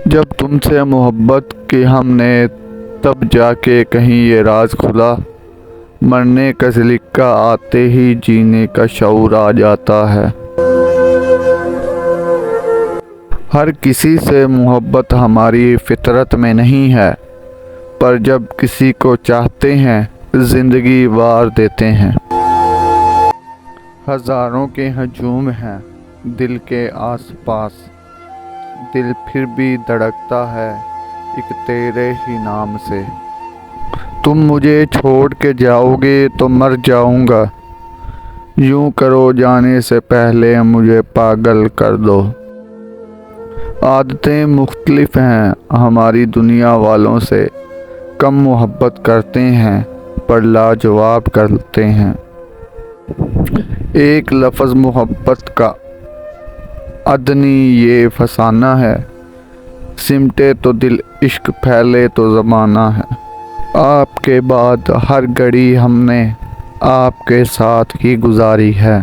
جب تم سے محبت کی ہم نے تب جا کے کہیں یہ راز کھلا، مرنے کا سلیقہ آتے ہی جینے کا شعور آ جاتا ہے۔ ہر کسی سے محبت ہماری فطرت میں نہیں ہے، پر جب کسی کو چاہتے ہیں زندگی وار دیتے ہیں۔ ہزاروں کے ہجوم ہیں دل کے آس پاس، دل پھر بھی دھڑکتا ہے ایک تیرے ہی نام سے۔ تم مجھے چھوڑ کے جاؤ گے تو مر جاؤں گا، یوں کرو جانے سے پہلے مجھے پاگل کر دو۔ عادتیں مختلف ہیں ہماری دنیا والوں سے، کم محبت کرتے ہیں پر لاجواب کرتے ہیں۔ ایک لفظ محبت کا ادنی یہ فسانہ ہے، سمٹے تو دل عشق پھیلے تو زمانہ ہے۔ آپ کے بعد ہر گھڑی ہم نے آپ کے ساتھ ہی گزاری ہے۔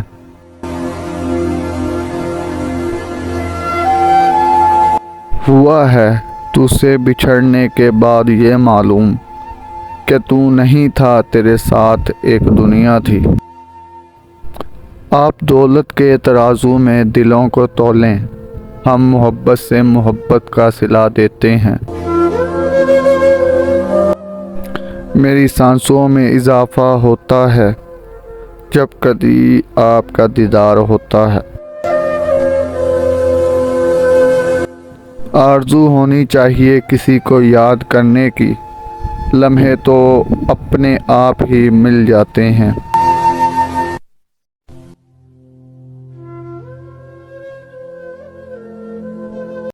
ہوا ہے تجھ سے بچھڑنے کے بعد یہ معلوم کہ تو نہیں تھا، تیرے ساتھ ایک دنیا تھی۔ آپ دولت کے ترازو میں دلوں کو تولیں، ہم محبت سے محبت کا صلہ دیتے ہیں۔ میری سانسوں میں اضافہ ہوتا ہے جب کبھی آپ کا دیدار ہوتا ہے۔ آرزو ہونی چاہیے کسی کو یاد کرنے کی، لمحے تو اپنے آپ ہی مل جاتے ہیں۔